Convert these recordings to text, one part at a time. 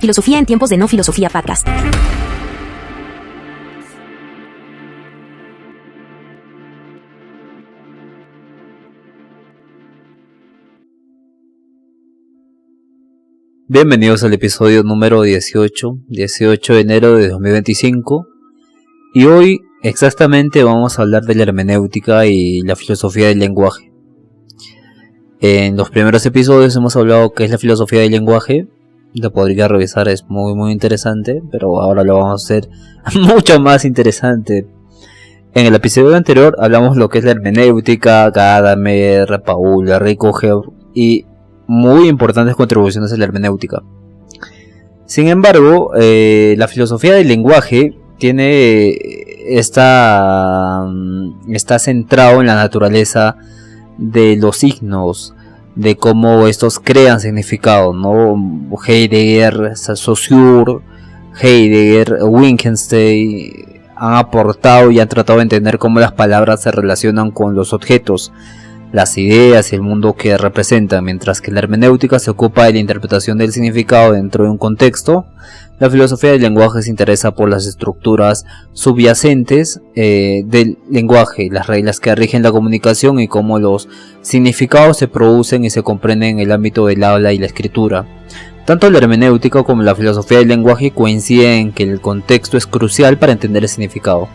Filosofía en tiempos de no filosofía podcast. Bienvenidos al episodio número 18 de enero de 2025. Y hoy exactamente vamos a hablar de la hermenéutica y la filosofía del lenguaje. En los primeros episodios hemos hablado qué es la filosofía del lenguaje. Lo podría revisar, es muy interesante, pero ahora lo vamos a hacer mucho más interesante. En el episodio anterior hablamos lo que es la hermenéutica, Gadamer, Paul, Ricoeur y muy importantes contribuciones a la hermenéutica. Sin embargo, la filosofía del lenguaje está centrado en la naturaleza de los signos, de cómo estos crean significado, ¿no? Heidegger, Saussure, Wittgenstein han aportado y han tratado de entender cómo las palabras se relacionan con los objetos, las ideas y el mundo que representan, mientras que la hermenéutica se ocupa de la interpretación del significado dentro de un contexto. La filosofía del lenguaje se interesa por las estructuras subyacentes del lenguaje, las reglas que rigen la comunicación y cómo los significados se producen y se comprenden en el ámbito del habla y la escritura. Tanto la hermenéutica como la filosofía del lenguaje coinciden en que el contexto es crucial para entender el significado.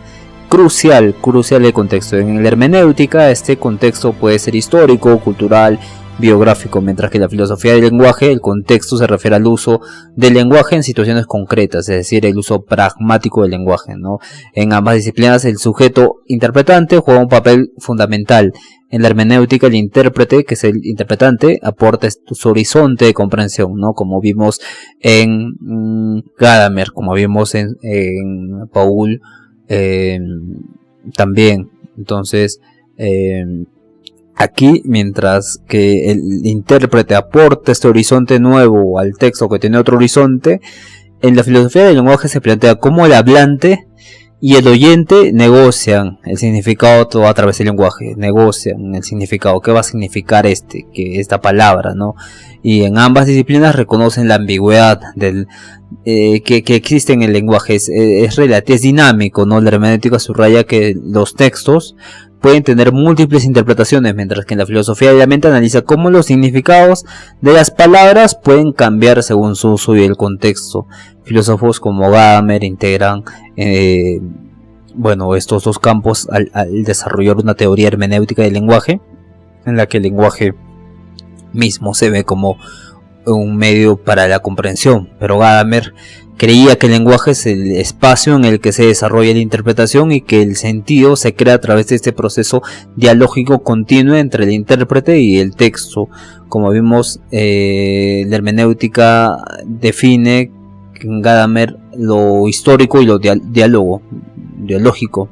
Crucial el contexto. En la hermenéutica este contexto puede ser histórico, cultural, biográfico, mientras que la filosofía del lenguaje, el contexto se refiere al uso del lenguaje en situaciones concretas, es decir, el uso pragmático del lenguaje, ¿no? En ambas disciplinas el sujeto interpretante juega un papel fundamental. En la hermenéutica el intérprete, que es el interpretante, aporta su horizonte de comprensión, ¿no? Como vimos en Gadamer, como vimos en Paul, también. Entonces aquí, mientras que el intérprete aporta este horizonte nuevo al texto que tiene otro horizonte, en la filosofía del lenguaje se plantea cómo el hablante y el oyente negocian el significado todo a través del lenguaje, negocian el significado, qué va a significar esta palabra, ¿no? Y en ambas disciplinas reconocen la ambigüedad que existe en el lenguaje, es relativo, es dinámico, ¿no? La hermenéutica subraya que los textos pueden tener múltiples interpretaciones, mientras que en la filosofía de la mente analiza cómo los significados de las palabras pueden cambiar según su uso y el contexto. Filósofos como Gadamer integran estos dos campos al desarrollar una teoría hermenéutica del lenguaje, en la que el lenguaje mismo se ve como un medio para la comprensión, pero Gadamer creía que el lenguaje es el espacio en el que se desarrolla la interpretación y que el sentido se crea a través de este proceso dialógico continuo entre el intérprete y el texto. Como vimos, la hermenéutica define en Gadamer lo histórico y lo dialógico.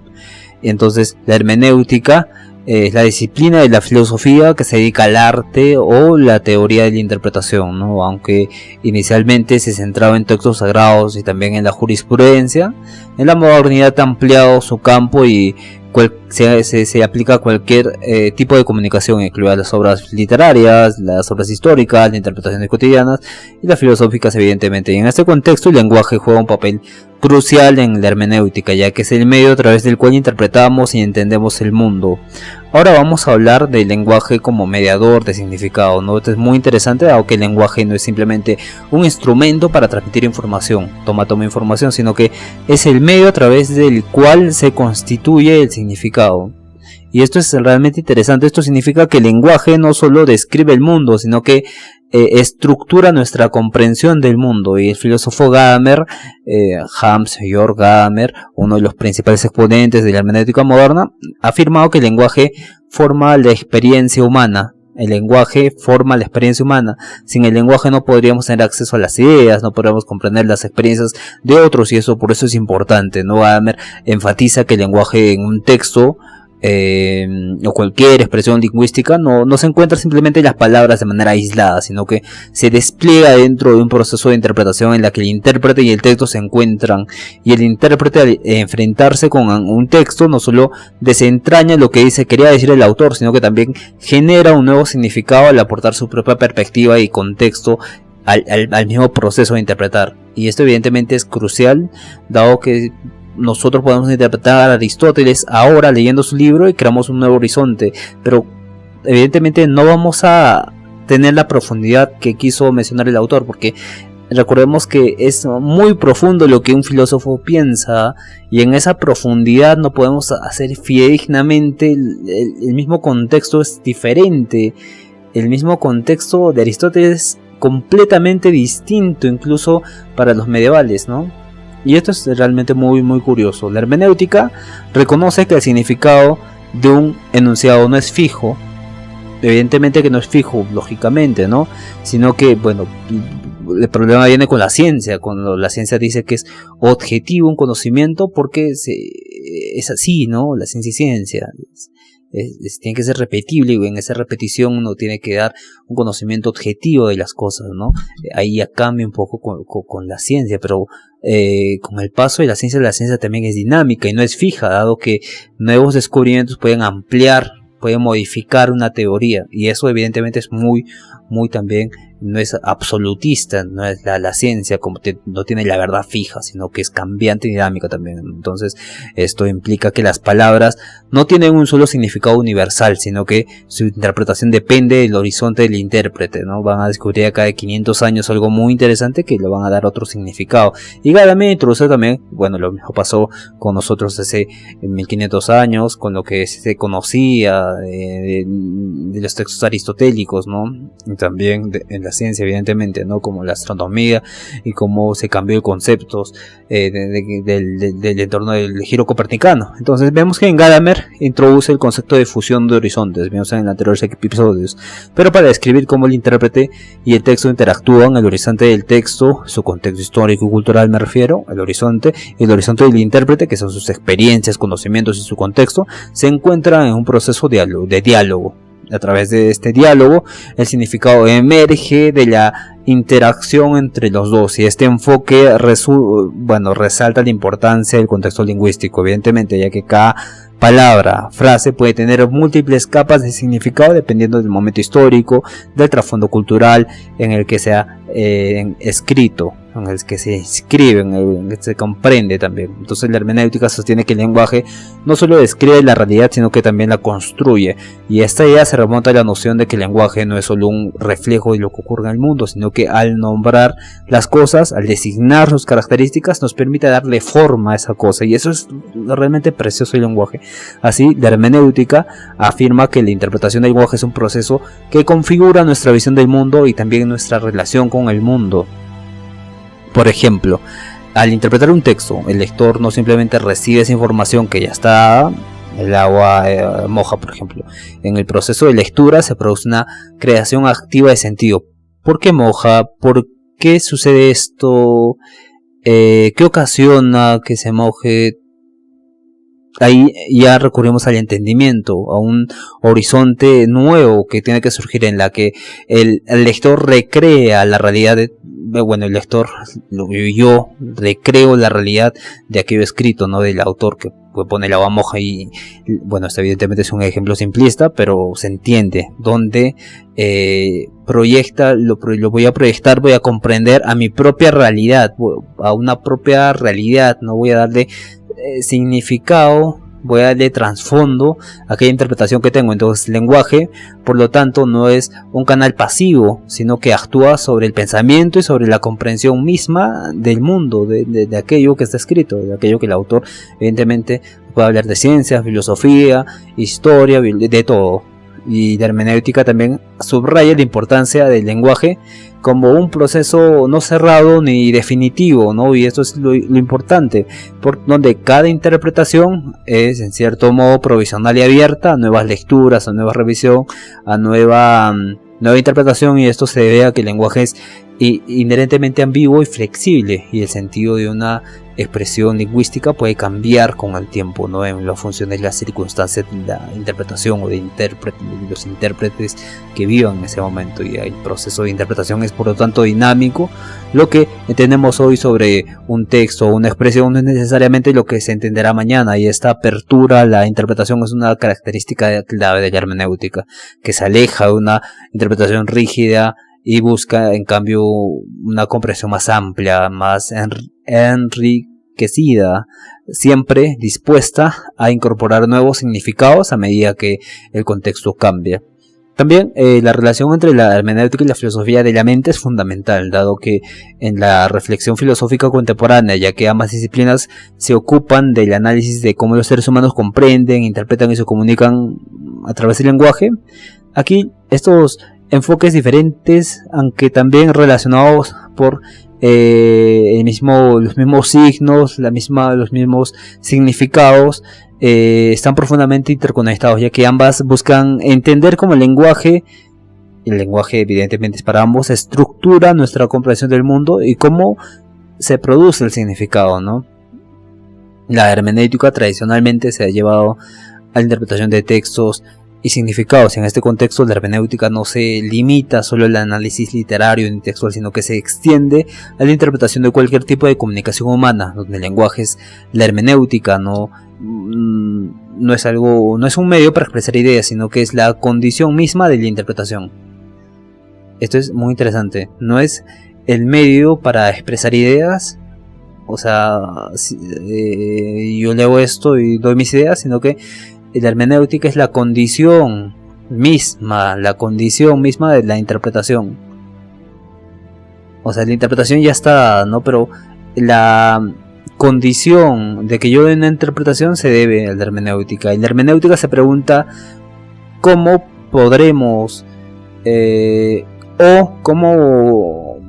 Entonces, la hermenéutica es la disciplina de la filosofía que se dedica al arte o la teoría de la interpretación, ¿no? Aunque inicialmente se centraba en textos sagrados y también en la jurisprudencia, en la modernidad ha ampliado su campo y se aplica a cualquier tipo de comunicación, incluidas las obras literarias, las obras históricas, las interpretaciones cotidianas y las filosóficas, evidentemente. Y en este contexto el lenguaje juega un papel crucial en la hermenéutica, ya que es el medio a través del cual interpretamos y entendemos el mundo. Ahora vamos a hablar del lenguaje como mediador de significado, ¿no? Esto es muy interesante, dado que el lenguaje no es simplemente un instrumento para transmitir información, toma información, sino que es el medio a través del cual se constituye el significado. Y esto es realmente interesante. Esto significa que el lenguaje no solo describe el mundo, sino que estructura nuestra comprensión del mundo. Y el filósofo Gadamer, Hans-Georg Gadamer, uno de los principales exponentes de la hermenéutica moderna, ha afirmado que el lenguaje forma la experiencia humana. El lenguaje forma la experiencia humana. Sin el lenguaje no podríamos tener acceso a las ideas, no podríamos comprender las experiencias de otros, y por eso es importante, ¿no? Gadamer enfatiza que el lenguaje en un texto o cualquier expresión lingüística no se encuentra simplemente las palabras de manera aislada, sino que se despliega dentro de un proceso de interpretación en la que el intérprete y el texto se encuentran, y el intérprete, al enfrentarse con un texto, no solo desentraña lo que quería decir el autor, sino que también genera un nuevo significado al aportar su propia perspectiva y contexto al mismo proceso de interpretar. Y esto evidentemente es crucial, dado que nosotros podemos interpretar a Aristóteles ahora leyendo su libro y creamos un nuevo horizonte, pero evidentemente no vamos a tener la profundidad que quiso mencionar el autor, porque recordemos que es muy profundo lo que un filósofo piensa, y en esa profundidad no podemos hacer fidedignamente. El mismo contexto es diferente, el mismo contexto de Aristóteles es completamente distinto incluso para los medievales, ¿no? Y esto es realmente muy curioso. La hermenéutica reconoce que el significado de un enunciado no es fijo. Evidentemente que no es fijo, lógicamente, ¿no? Sino que, bueno, el problema viene con la ciencia. Cuando la ciencia dice que es objetivo un conocimiento, porque es así, ¿no? La ciencia es ciencia. Tiene que ser repetible, y en esa repetición uno tiene que dar un conocimiento objetivo de las cosas, ¿no? Ahí ya cambia un poco con la ciencia, pero con el paso de la ciencia también es dinámica y no es fija, dado que nuevos descubrimientos pueden ampliar, pueden modificar una teoría, y eso evidentemente es muy también, no es absolutista, no es la ciencia como no tiene la verdad fija, sino que es cambiante y dinámica también. Entonces esto implica que las palabras no tienen un solo significado universal, sino que su interpretación depende del horizonte del intérprete, ¿no? Van a descubrir acá de 500 años algo muy interesante que le van a dar otro significado, y Gadamer introduce también, bueno, lo mismo pasó con nosotros hace 1500 años, con lo que se conocía de los textos aristotélicos, ¿no? Y también en la ciencia, evidentemente, ¿no? Como la astronomía y cómo se cambió el concepto del entorno del giro copernicano. Entonces vemos que en Gadamer introduce el concepto de fusión de horizontes, vimos en anteriores episodios, pero para describir cómo el intérprete y el texto interactúan. El horizonte del texto, su contexto histórico y cultural me refiero, el horizonte del intérprete, que son sus experiencias, conocimientos y su contexto, se encuentran en un proceso de diálogo. A través de este diálogo, el significado emerge de la interacción entre los dos, y este enfoque resalta la importancia del contexto lingüístico, evidentemente, ya que cada palabra, frase puede tener múltiples capas de significado dependiendo del momento histórico, del trasfondo cultural en el que se ha escrito, en el que se escribe, en el que se comprende también. Entonces la hermenéutica sostiene que el lenguaje no solo describe la realidad, sino que también la construye, y esta idea se remonta a la noción de que el lenguaje no es solo un reflejo de lo que ocurre en el mundo, sino que al nombrar las cosas, al designar sus características, nos permite darle forma a esa cosa, y eso es realmente precioso el lenguaje. Así, la hermenéutica afirma que la interpretación del lenguaje es un proceso que configura nuestra visión del mundo y también nuestra relación con el mundo. Por ejemplo, al interpretar un texto, el lector no simplemente recibe esa información que ya está dada. El agua moja, por ejemplo. En el proceso de lectura se produce una creación activa de sentido. ¿Por qué moja? ¿Por qué sucede esto? ¿Qué ocasiona que se moje? Ahí ya recurrimos al entendimiento, a un horizonte nuevo que tiene que surgir, en la que el lector recrea la realidad el lector, yo recreo la realidad de aquello escrito, no del autor que pone el agua moja, y bueno, esto evidentemente es un ejemplo simplista, pero se entiende, donde voy a proyectar, voy a comprender a mi propia realidad, a una propia realidad, no voy a darle significado, voy a darle trasfondo a aquella interpretación que tengo. Entonces el lenguaje, por lo tanto, no es un canal pasivo, sino que actúa sobre el pensamiento y sobre la comprensión misma del mundo, de aquello que está escrito, de aquello que el autor, evidentemente, puede hablar de ciencia, filosofía, historia, de todo. Y la hermenéutica también subraya la importancia del lenguaje como un proceso no cerrado ni definitivo, ¿no? Y esto es lo importante, por donde cada interpretación es en cierto modo provisional y abierta a nuevas lecturas, a nueva revisión, a nueva interpretación, y esto se debe a que el lenguaje es inherentemente ambiguo y flexible, y el sentido de una expresión lingüística puede cambiar con el tiempo, ¿no? En las funciones, las circunstancias de la interpretación o de los intérpretes que vivan en ese momento, y el proceso de interpretación es por lo tanto dinámico. Lo que entendemos hoy sobre un texto o una expresión no es necesariamente lo que se entenderá mañana, y esta apertura a la interpretación es una característica clave de la hermenéutica, que se aleja de una interpretación rígida y busca en cambio una comprensión más amplia, más enriquecida, siempre dispuesta a incorporar nuevos significados a medida que el contexto cambia. También la relación entre la hermenéutica y la filosofía de la mente es fundamental, dado que en la reflexión filosófica contemporánea, ya que ambas disciplinas se ocupan del análisis de cómo los seres humanos comprenden, interpretan y se comunican a través del lenguaje, aquí estos enfoques diferentes, aunque también relacionados por los mismos signos, los mismos significados, están profundamente interconectados, ya que ambas buscan entender cómo el lenguaje evidentemente es para ambos, estructura nuestra comprensión del mundo y cómo se produce el significado, ¿no? La hermenéutica tradicionalmente se ha llevado a la interpretación de textos y significados. En este contexto, la hermenéutica no se limita solo al análisis literario ni textual, sino que se extiende a la interpretación de cualquier tipo de comunicación humana, donde el lenguaje es la hermenéutica, no es un medio para expresar ideas, sino que es la condición misma de la interpretación. Esto es muy interesante. No es el medio para expresar ideas, o sea, yo leo esto y doy mis ideas, sino que la hermenéutica es la condición misma de la interpretación. O sea, la interpretación ya está, ¿no? Pero la condición de que yo dé una interpretación se debe a la hermenéutica. Y la hermenéutica se pregunta cómo podremos cómo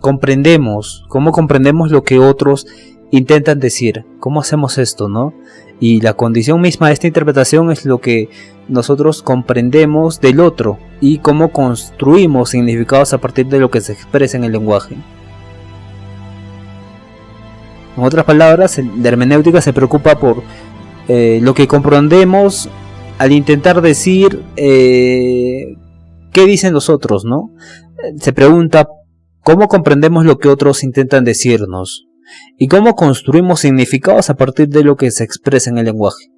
comprendemos lo que otros intentan decir, cómo hacemos esto, ¿no? Y la condición misma de esta interpretación es lo que nosotros comprendemos del otro y cómo construimos significados a partir de lo que se expresa en el lenguaje. En otras palabras, la hermenéutica se preocupa por lo que comprendemos al intentar decir qué dicen los otros, ¿no? Se pregunta cómo comprendemos lo que otros intentan decirnos y cómo construimos significados a partir de lo que se expresa en el lenguaje.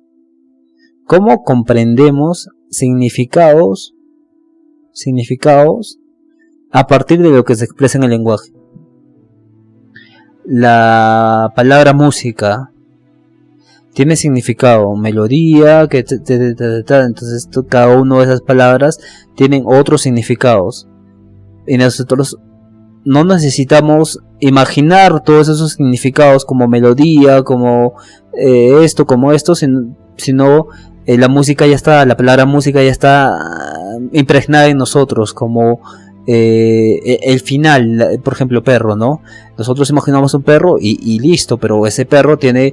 ¿Cómo comprendemos significados a partir de lo que se expresa en el lenguaje? La palabra música tiene significado, melodía, entonces cada una de esas palabras tienen otros significados. Y nosotros no necesitamos imaginar todos esos significados como melodía, como esto, sino la música ya está, la palabra música ya está impregnada en nosotros, como el final, por ejemplo, perro, ¿no? Nosotros imaginamos un perro y listo, pero ese perro tiene,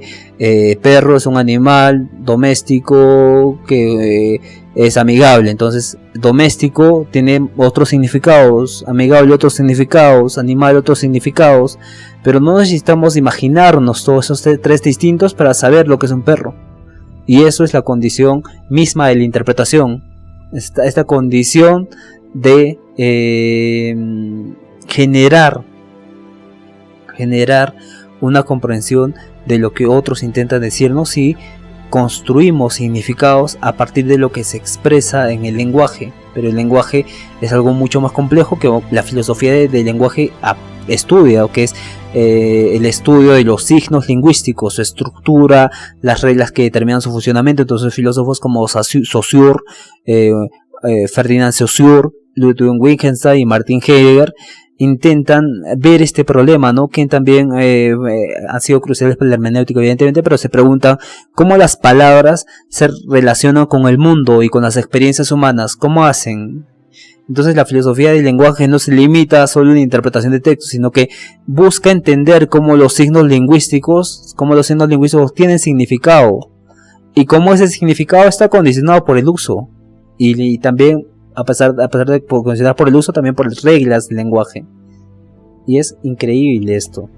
perro es un animal doméstico que es amigable, entonces doméstico tiene otros significados, amigable otros significados, animal otros significados, pero no necesitamos imaginarnos todos esos tres distintos para saber lo que es un perro. Y eso es la condición misma de la interpretación, esta condición de generar una comprensión de lo que otros intentan decirnos y construimos significados a partir de lo que se expresa en el lenguaje. Pero el lenguaje es algo mucho más complejo que la filosofía del lenguaje estudia, o que es el estudio de los signos lingüísticos, su estructura, las reglas que determinan su funcionamiento. Entonces filósofos como Saussure, Ferdinand Saussure, Ludwig Wittgenstein y Martin Heidegger intentan ver este problema, ¿no? Que también han sido cruciales para la hermenéutica, evidentemente, pero se preguntan cómo las palabras se relacionan con el mundo y con las experiencias humanas, cómo hacen. Entonces la filosofía del lenguaje no se limita solo a la interpretación de textos, sino que busca entender cómo los signos lingüísticos tienen significado y cómo ese significado está condicionado por el uso y también a pesar de considerar por el uso, también por las reglas del lenguaje. Y es increíble esto.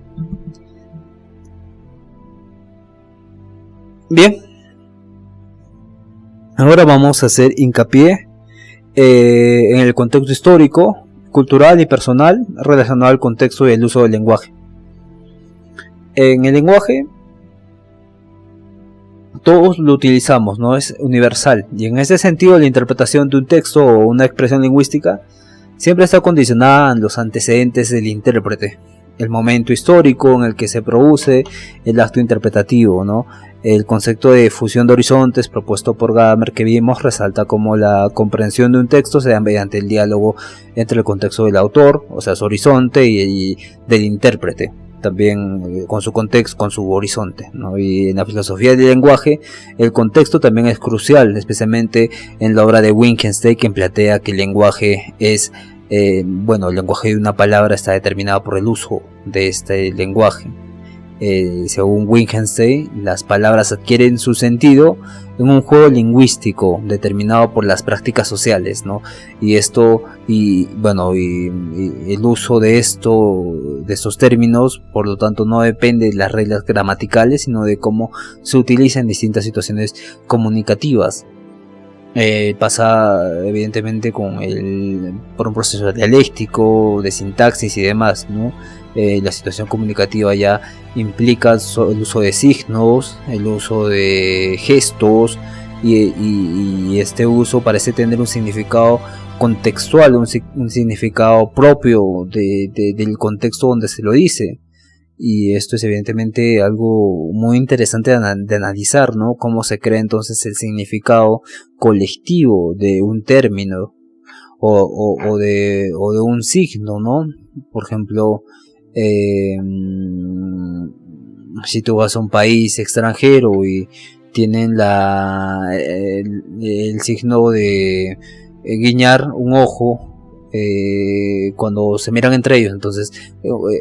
Bien, ahora vamos a hacer hincapié en el contexto histórico, cultural y personal relacionado al contexto y el uso del lenguaje. En el lenguaje todos lo utilizamos, ¿no? Es universal, y en ese sentido la interpretación de un texto o una expresión lingüística siempre está condicionada a los antecedentes del intérprete, el momento histórico en el que se produce el acto interpretativo, ¿no? El concepto de fusión de horizontes propuesto por Gadamer que vimos resalta cómo la comprensión de un texto se da mediante el diálogo entre el contexto del autor, o sea, su horizonte, y del intérprete, también con su contexto, con su horizonte, ¿no? Y en la filosofía del lenguaje, el contexto también es crucial, especialmente en la obra de Wittgenstein, que plantea que el lenguaje es, el lenguaje de una palabra está determinado por el uso de este lenguaje. Según Wittgenstein, las palabras adquieren su sentido en un juego lingüístico determinado por las prácticas sociales, ¿no? Y esto, y el uso de estos términos, por lo tanto, no depende de las reglas gramaticales, sino de cómo se utiliza en distintas situaciones comunicativas. Pasa evidentemente por un proceso dialéctico, de sintaxis y demás, ¿no? La situación comunicativa ya implica el uso de signos, el uso de gestos, y este uso parece tener un significado contextual, un significado propio del contexto donde se lo dice. Y esto es evidentemente algo muy interesante de analizar, ¿no? Cómo se crea entonces el significado colectivo de un término o de un signo, ¿no? Por ejemplo, si tú vas a un país extranjero y tienen el signo de guiñar un ojo cuando se miran entre ellos, entonces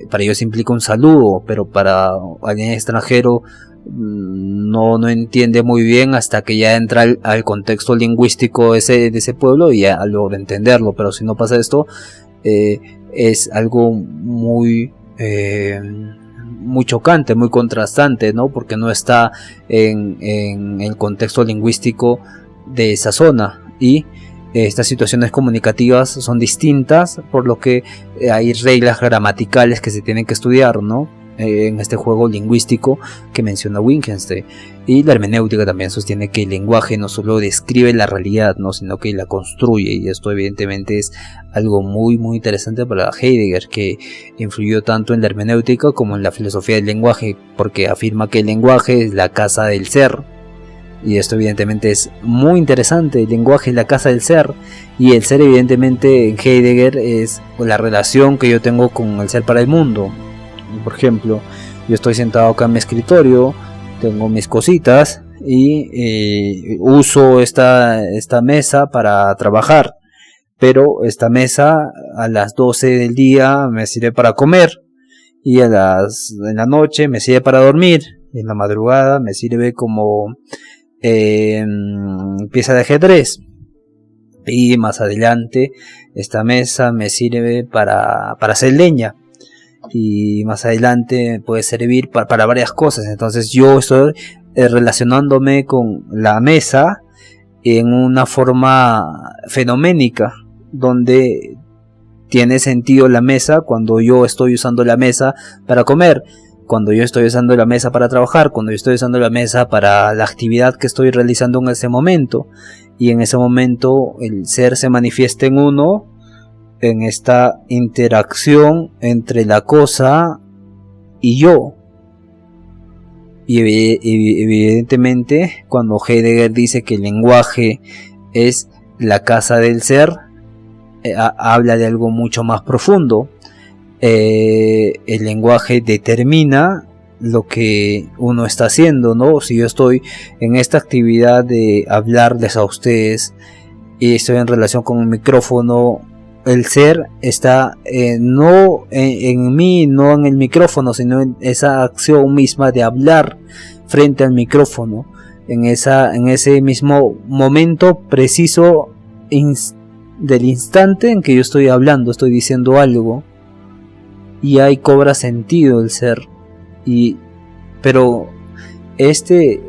para ellos implica un saludo, pero para alguien extranjero no entiende muy bien hasta que ya entra al contexto lingüístico de ese pueblo y ya logra entenderlo. Pero si no pasa esto, es algo muy chocante, muy contrastante, ¿no? Porque no está en el contexto lingüístico de esa zona, y estas situaciones comunicativas son distintas, por lo que hay reglas gramaticales que se tienen que estudiar, ¿no? En este juego lingüístico que menciona Wittgenstein. Y la hermenéutica también sostiene que el lenguaje no solo describe la realidad, ¿no? Sino que la construye, y esto evidentemente es algo muy interesante para Heidegger, que influyó tanto en la hermenéutica como en la filosofía del lenguaje, porque afirma que el lenguaje es la casa del ser. Y esto evidentemente es muy interesante. El lenguaje es la casa del ser, y el ser evidentemente en Heidegger es la relación que yo tengo con el ser para el mundo. Por ejemplo, yo estoy sentado acá en mi escritorio, tengo mis cositas y uso esta mesa para trabajar, pero esta mesa a las 12 del día me sirve para comer, y en la noche me sirve para dormir, y en la madrugada me sirve como pieza de ajedrez, y más adelante esta mesa me sirve para hacer leña, y más adelante puede servir para varias cosas. Entonces yo estoy relacionándome con la mesa en una forma fenoménica, donde tiene sentido la mesa cuando yo estoy usando la mesa para comer, cuando yo estoy usando la mesa para trabajar, cuando yo estoy usando la mesa para la actividad que estoy realizando en ese momento. Y en ese momento el ser se manifiesta en uno, en esta interacción entre la cosa y yo. Y evidentemente, cuando Heidegger dice que el lenguaje es la casa del ser, habla de algo mucho más profundo. El lenguaje determina lo que uno está haciendo, ¿no? Si yo estoy en esta actividad de hablarles a ustedes y estoy en relación con un micrófono, el ser está no en mí, no en el micrófono, sino en esa acción misma de hablar frente al micrófono, en ese mismo momento preciso del instante en que yo estoy hablando, estoy diciendo algo, y ahí cobra sentido el ser. Pero este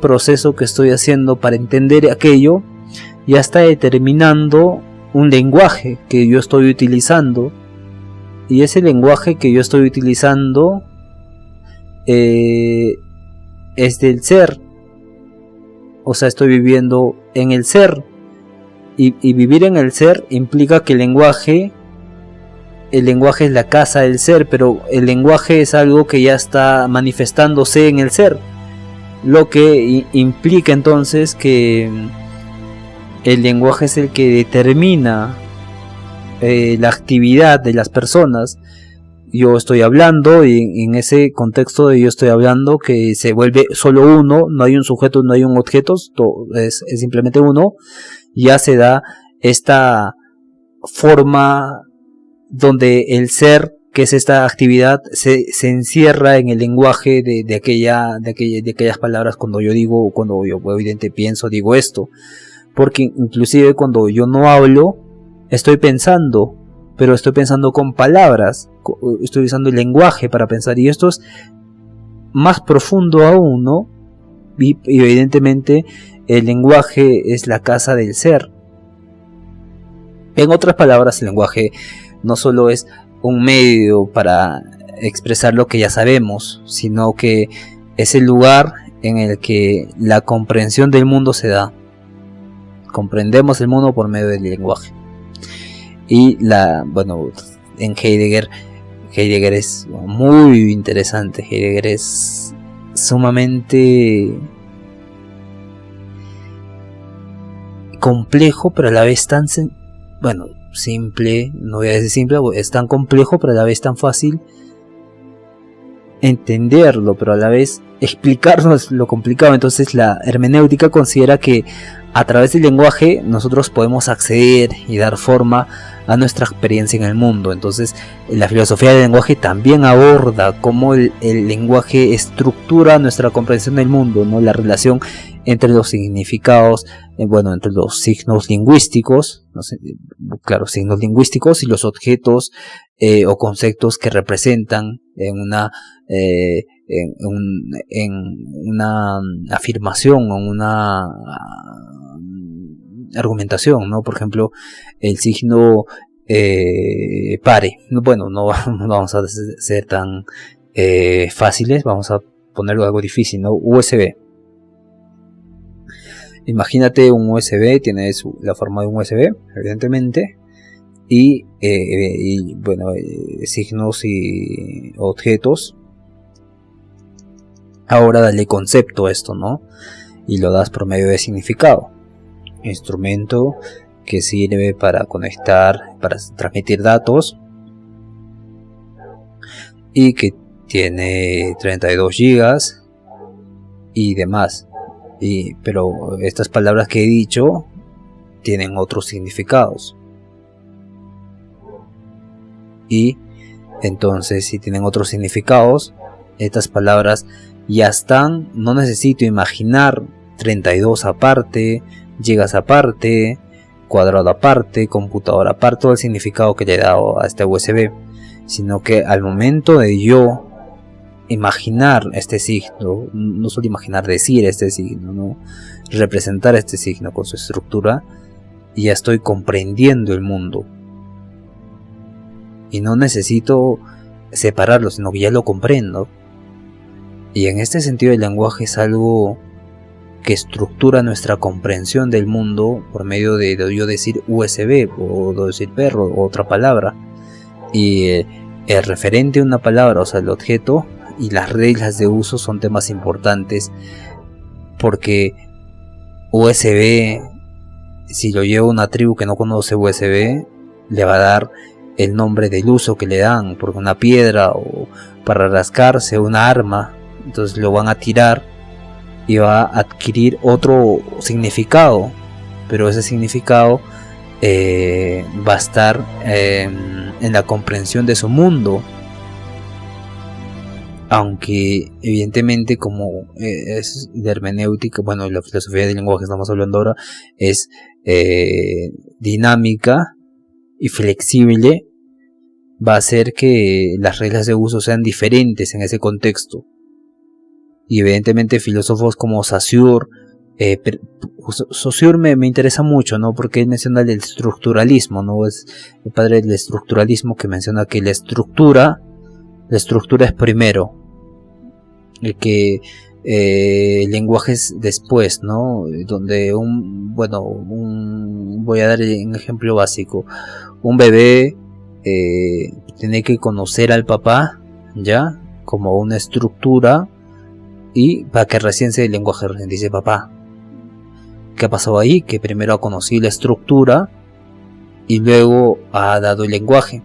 proceso que estoy haciendo para entender aquello ya está determinando un lenguaje que yo estoy utilizando, y ese lenguaje que yo estoy utilizando es del ser, o sea, estoy viviendo en el ser, y vivir en el ser implica que el lenguaje es la casa del ser, pero el lenguaje es algo que ya está manifestándose en el ser, lo que implica entonces que el lenguaje es el que determina la actividad de las personas. Yo estoy hablando y en ese contexto de yo estoy hablando que se vuelve solo uno, no hay un sujeto, no hay un objeto, es simplemente uno, ya se da esta forma donde el ser, que es esta actividad, se encierra en el lenguaje de aquellas palabras. Cuando yo evidentemente pienso, digo esto, porque inclusive cuando yo no hablo, estoy pensando, pero estoy pensando con palabras, estoy usando el lenguaje para pensar, y esto es más profundo aún, ¿no? Y evidentemente el lenguaje es la casa del ser. En otras palabras, el lenguaje no solo es un medio para expresar lo que ya sabemos, sino que es el lugar en el que la comprensión del mundo se da. Comprendemos el mundo por medio del lenguaje. Y en Heidegger es muy interesante. Heidegger es sumamente complejo, pero a la vez tan simple, no voy a decir simple, es tan complejo, pero a la vez tan fácil entenderlo, pero a la vez explicarnos lo complicado. Entonces la hermenéutica considera que a través del lenguaje nosotros podemos acceder y dar forma a nuestra experiencia en el mundo. Entonces la filosofía del lenguaje también aborda cómo el lenguaje estructura nuestra comprensión del mundo, ¿no? La relación entre los significados, entre los signos lingüísticos, signos lingüísticos y los objetos o conceptos que representan en una afirmación o una argumentación, ¿no? Por ejemplo, el signo pare. No vamos a ser tan fáciles, vamos a ponerlo algo difícil, ¿no? USB. Imagínate un USB, tiene la forma de un USB, evidentemente, y signos y objetos. Ahora dale concepto a esto, ¿no? Y lo das por medio de significado. Instrumento que sirve para conectar, para transmitir datos, y que tiene 32 gigas y demás. Pero estas palabras que he dicho tienen otros significados. Y entonces, si tienen otros significados, estas palabras ya están. No necesito imaginar 32 aparte, gigas aparte, cuadrado aparte, computadora aparte, todo el significado que le he dado a este USB, sino que al momento de yo imaginar este signo, no solo imaginar, decir este signo, ¿no? Representar este signo con su estructura, ya estoy comprendiendo el mundo y no necesito separarlo, sino que ya lo comprendo. Y en este sentido el lenguaje es algo que estructura nuestra comprensión del mundo por medio de yo decir USB o decir perro o otra palabra, y el referente a una palabra, o sea el objeto, y las reglas de uso son temas importantes, porque USB, si lo lleva una tribu que no conoce USB, le va a dar el nombre del uso que le dan, porque una piedra o para rascarse, una arma, entonces lo van a tirar y va a adquirir otro significado, pero ese significado va a estar en la comprensión de su mundo. Aunque evidentemente, como es de hermenéutica, la filosofía del lenguaje que estamos hablando ahora es dinámica y flexible, va a hacer que las reglas de uso sean diferentes en ese contexto. Y evidentemente filósofos como Saussure, Saussure me interesa mucho, ¿no? Porque él menciona el estructuralismo, ¿no? Es el padre del estructuralismo, que menciona que la estructura es primero, y que lenguajes después, ¿no? Donde voy a dar un ejemplo básico. Un bebé tiene que conocer al papá, ya, como una estructura, y para que recién se el lenguaje, recién dice papá. ¿Qué ha pasado ahí? Que primero ha conocido la estructura y luego ha dado el lenguaje.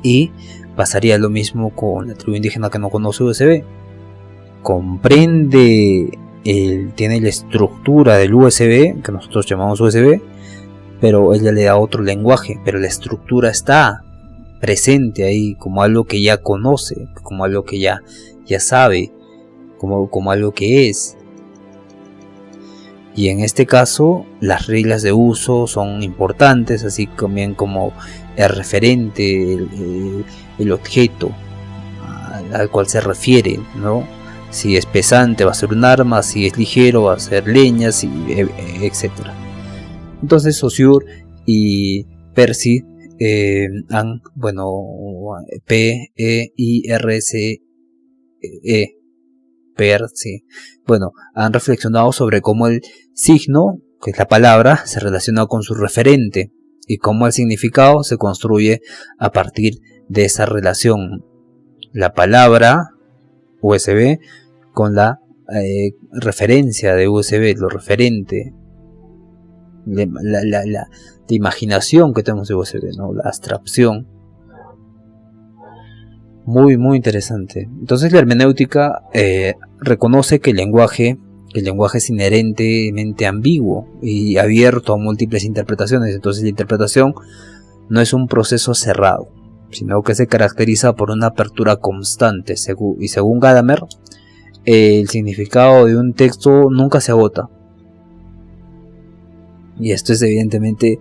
Y pasaría lo mismo con la tribu indígena que no conoce USB. Comprende, tiene la estructura del USB, que nosotros llamamos USB, pero ella le da otro lenguaje, pero la estructura está presente ahí como algo que ya conoce, como algo que ya sabe, como algo que es. Y en este caso las reglas de uso son importantes, así también como el referente, el objeto al cual se refiere, ¿no? Si es pesante va a ser un arma, si es ligero va a ser leña, etc. Entonces Saussure y Peirce Peirce, han reflexionado sobre cómo el signo, que es la palabra, se relaciona con su referente y cómo el significado se construye a partir de esa relación. La palabra USB con la referencia de USB, lo referente, la imaginación que tenemos de USB, ¿no? La abstracción. Muy interesante. Entonces la hermenéutica reconoce que el lenguaje es inherentemente ambiguo y abierto a múltiples interpretaciones. Entonces la interpretación no es un proceso cerrado, sino que se caracteriza por una apertura constante. Y según Gadamer, el significado de un texto nunca se agota. Y esto es evidentemente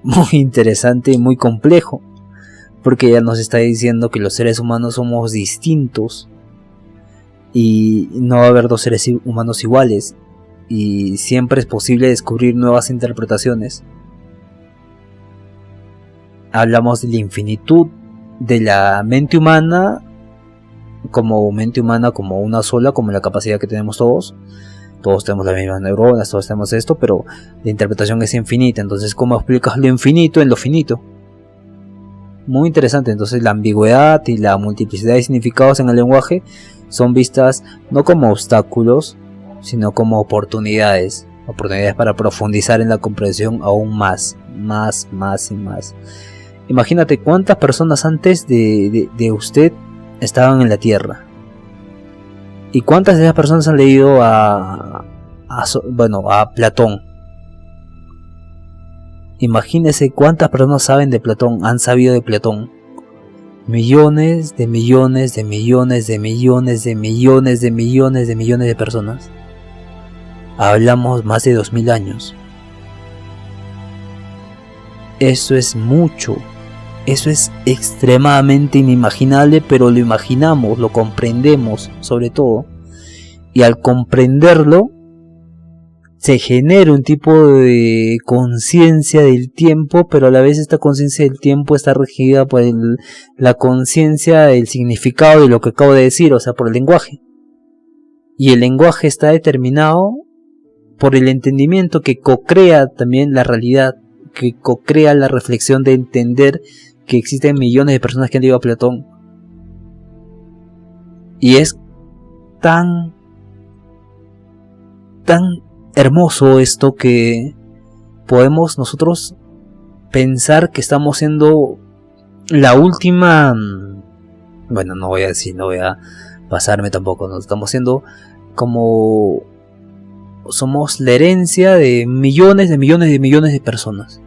muy interesante y muy complejo, porque ya nos está diciendo que los seres humanos somos distintos y no va a haber dos seres humanos iguales, y siempre es posible descubrir nuevas interpretaciones. Hablamos de la infinitud de la mente humana como una sola, como la capacidad que tenemos todos. Todos tenemos las mismas neuronas, todos tenemos esto, pero la interpretación es infinita. Entonces, ¿cómo explicas lo infinito en lo finito? Muy interesante. Entonces, la ambigüedad y la multiplicidad de significados en el lenguaje son vistas no como obstáculos, sino como oportunidades para profundizar en la comprensión aún más y más. Imagínate cuántas personas antes de usted estaban en la Tierra. ¿Y cuántas de esas personas han leído a Platón? Imagínese cuántas personas saben de Platón, han sabido de Platón. Millones de millones de millones de millones de millones de millones de millones de personas. Hablamos más de 2000 años. Eso es mucho. Eso es extremadamente inimaginable, pero lo imaginamos, lo comprendemos sobre todo. Y al comprenderlo, se genera un tipo de conciencia del tiempo, pero a la vez esta conciencia del tiempo está regida por la conciencia del significado de lo que acabo de decir, o sea, por el lenguaje. Y el lenguaje está determinado por el entendimiento que co-crea también la realidad, que co-crea la reflexión de entender que existen millones de personas que han leído a Platón. Y es tan hermoso esto que podemos nosotros pensar que estamos siendo la última, no voy a pasarme tampoco, no estamos siendo como somos la herencia de millones de millones de millones de personas,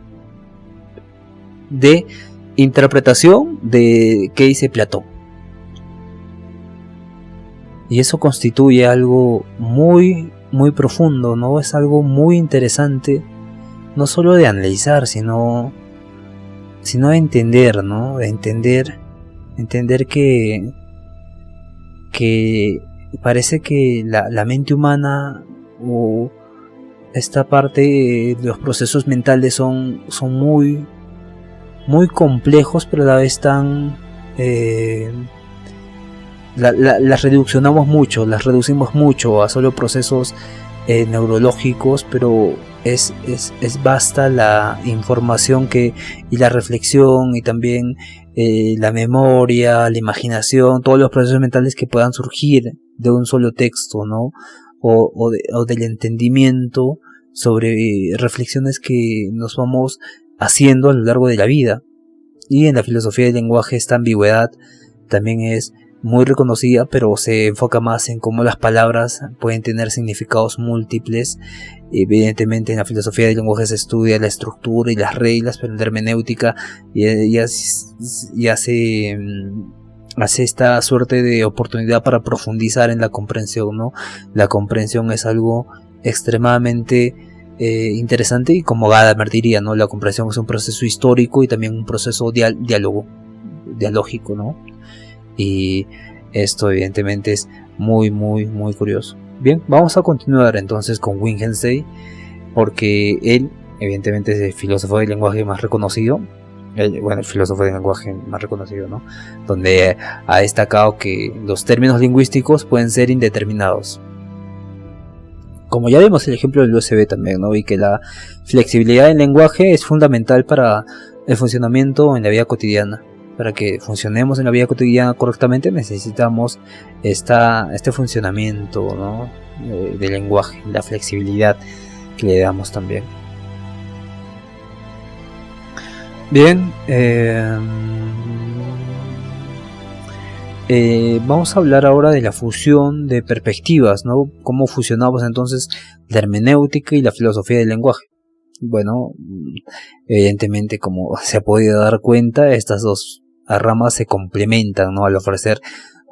de interpretación de qué dice Platón. Y eso constituye algo muy profundo, ¿no? Es algo muy interesante, no solo de analizar, sino de entender, ¿no? De entender que parece que la mente humana o esta parte de los procesos mentales son muy complejos, pero a la vez tan las reduccionamos mucho, las reducimos mucho a solo procesos neurológicos, pero es basta la información y la reflexión y también la memoria, la imaginación, todos los procesos mentales que puedan surgir de un solo texto, ¿no? O del entendimiento sobre reflexiones que nos vamos haciendo a lo largo de la vida. Y en la filosofía del lenguaje esta ambigüedad también es muy reconocida, pero se enfoca más en cómo las palabras pueden tener significados múltiples. Evidentemente en la filosofía del lenguaje se estudia la estructura y las reglas, pero en la hermenéutica ya hace esta suerte de oportunidad para profundizar en la comprensión, ¿no? La comprensión es algo extremadamente interesante, y como Gadamer diría, ¿no? La comprensión es un proceso histórico y también un proceso dialógico, ¿no? Y esto evidentemente es muy curioso. Bien, vamos a continuar entonces con Wittgenstein, porque él evidentemente es el filósofo del lenguaje más reconocido, el filósofo del lenguaje más reconocido, ¿no? Donde ha destacado que los términos lingüísticos pueden ser indeterminados. Como ya vimos el ejemplo del USB también, ¿no? Y que la flexibilidad del lenguaje es fundamental para el funcionamiento en la vida cotidiana. Para que funcionemos en la vida cotidiana correctamente necesitamos este funcionamiento, ¿no? Del lenguaje, la flexibilidad que le damos también. Bien, vamos a hablar ahora de la fusión de perspectivas, ¿no? Cómo fusionamos entonces la hermenéutica y la filosofía del lenguaje. Bueno, evidentemente, como se ha podido dar cuenta, estas dos ramas se complementan, ¿no? Al ofrecer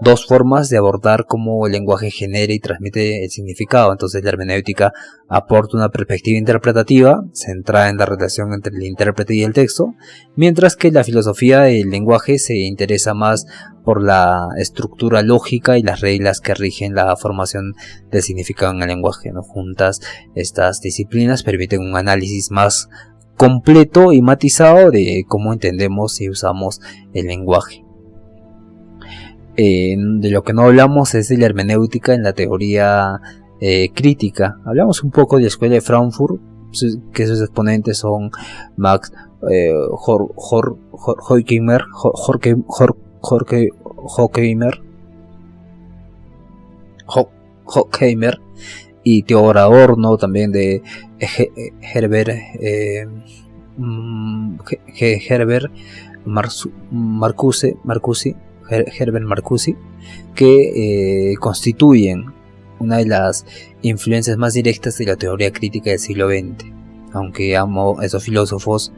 dos formas de abordar cómo el lenguaje genera y transmite el significado. Entonces la hermenéutica aporta una perspectiva interpretativa centrada en la relación entre el intérprete y el texto, mientras que la filosofía del lenguaje se interesa más por la estructura lógica y las reglas que rigen la formación del significado en el lenguaje, ¿no? Juntas, estas disciplinas permiten un análisis más completo y matizado de cómo entendemos y usamos el lenguaje. De lo que no hablamos es de la hermenéutica en la teoría crítica. Hablamos un poco de la escuela de Frankfurt, que sus exponentes son Max Horkheimer y Theodor Adorno, también de Herbert Marcuse, que constituyen una de las influencias más directas de la teoría crítica del siglo XX. Aunque esos filósofos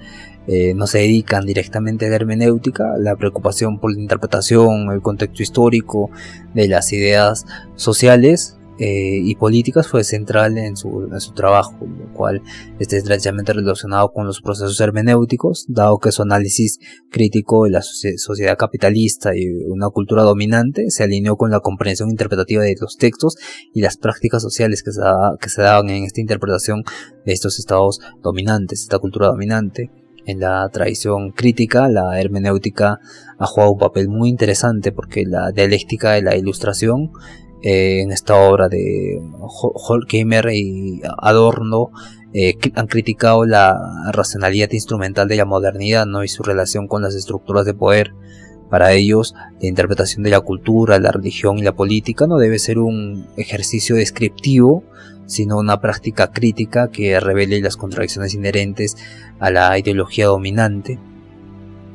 no se dedican directamente a la hermenéutica, la preocupación por la interpretación, el contexto histórico de las ideas sociales y políticas fue central en su trabajo, lo cual está estrechamente relacionado con los procesos hermenéuticos, dado que su análisis crítico de la sociedad capitalista y una cultura dominante se alineó con la comprensión interpretativa de los textos y las prácticas sociales que se daban en esta interpretación de estos estados dominantes, esta cultura dominante. En la tradición crítica, la hermenéutica ha jugado un papel muy interesante, porque la dialéctica de la ilustración en esta obra de Horkheimer y Adorno han criticado la racionalidad instrumental de la modernidad, ¿no? Y su relación con las estructuras de poder. Para ellos, la interpretación de la cultura, la religión y la política no debe ser un ejercicio descriptivo, sino una práctica crítica que revele las contradicciones inherentes a la ideología dominante.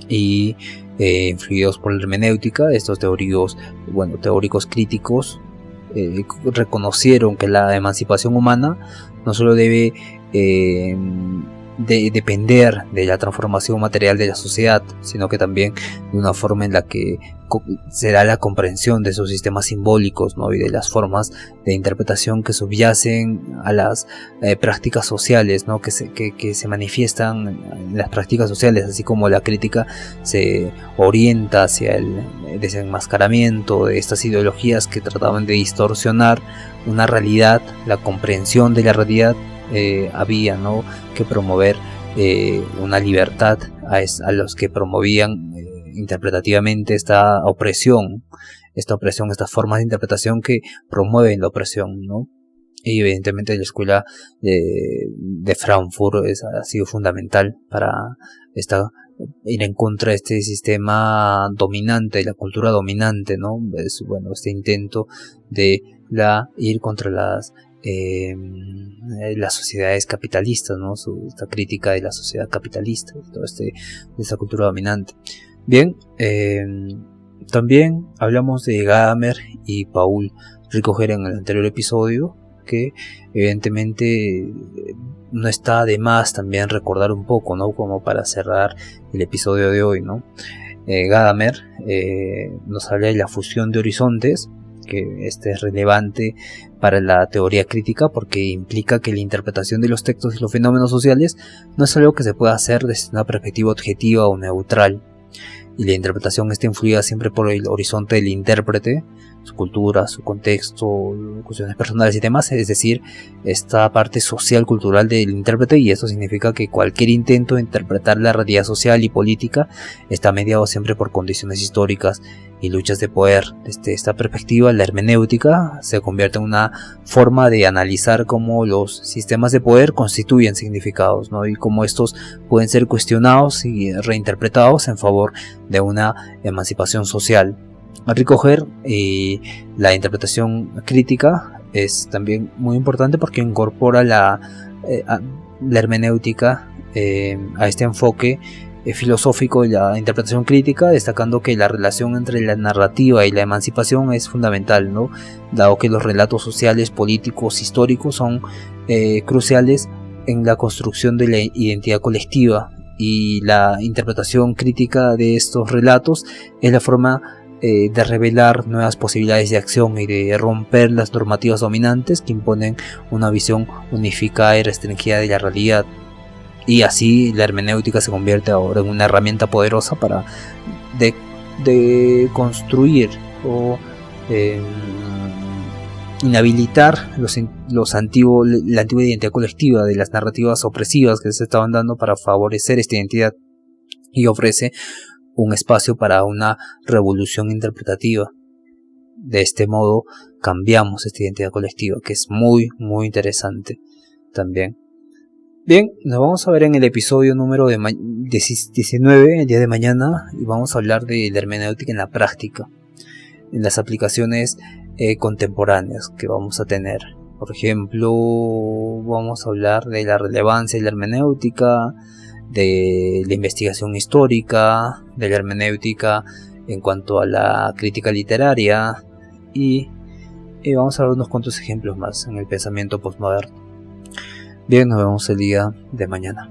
Y influidos por la hermenéutica, estos teóricos críticos reconocieron que la emancipación humana no solo debe depender de la transformación material de la sociedad, sino que también de una forma en la que será la comprensión de esos sistemas simbólicos, ¿no? Y de las formas de interpretación que subyacen a las prácticas sociales, ¿no? que se manifiestan en las prácticas sociales, así como la crítica se orienta hacia el desenmascaramiento de estas ideologías que trataban de distorsionar una realidad, la comprensión de la realidad. Había, ¿no?, que promover una libertad a los que promovían interpretativamente esta opresión esta opresión, estas formas de interpretación que promueven la opresión, ¿no? Y evidentemente la escuela de Frankfurt ha sido fundamental para ir en contra de este sistema dominante, de la cultura dominante, ¿no? Este intento de ir contra las sociedades capitalistas, ¿no? Esta crítica de la sociedad capitalista, de esta cultura dominante. Bien, también hablamos de Gadamer y Paul Ricoeur en el anterior episodio, que evidentemente no está de más también recordar un poco, ¿no? Como para cerrar el episodio de hoy, ¿no? Gadamer nos habla de la fusión de horizontes, que este es relevante para la teoría crítica porque implica que la interpretación de los textos y los fenómenos sociales no es algo que se pueda hacer desde una perspectiva objetiva o neutral, y la interpretación está influida siempre por el horizonte del intérprete, su cultura, su contexto, cuestiones personales y demás, es decir, esta parte social cultural del intérprete, y eso significa que cualquier intento de interpretar la realidad social y política está mediado siempre por condiciones históricas y luchas de poder. Desde esta perspectiva, la hermenéutica se convierte en una forma de analizar cómo los sistemas de poder constituyen significados, ¿no? Y cómo estos pueden ser cuestionados y reinterpretados en favor de una emancipación social. Ricoeur y la interpretación crítica es también muy importante porque incorpora la hermenéutica a este enfoque filosófico de la interpretación crítica, destacando que la relación entre la narrativa y la emancipación es fundamental, ¿no? Dado que los relatos sociales, políticos, históricos son cruciales en la construcción de la identidad colectiva, y la interpretación crítica de estos relatos es la forma de revelar nuevas posibilidades de acción y de romper las normativas dominantes que imponen una visión unificada y restringida de la realidad. Y así la hermenéutica se convierte ahora en una herramienta poderosa para de construir o inhabilitar la antigua identidad colectiva de las narrativas opresivas que se estaban dando para favorecer esta identidad, y ofrece un espacio para una revolución interpretativa. De este modo cambiamos esta identidad colectiva, que es muy muy interesante también. Bien, nos vamos a ver en el episodio número 19, el día de mañana, y vamos a hablar de la hermenéutica en la práctica, en las aplicaciones contemporáneas que vamos a tener. Por ejemplo, vamos a hablar de la relevancia de la hermenéutica, de la investigación histórica, de la hermenéutica en cuanto a la crítica literaria, y vamos a ver unos cuantos ejemplos más en el pensamiento postmoderno. Bien, nos vemos el día de mañana.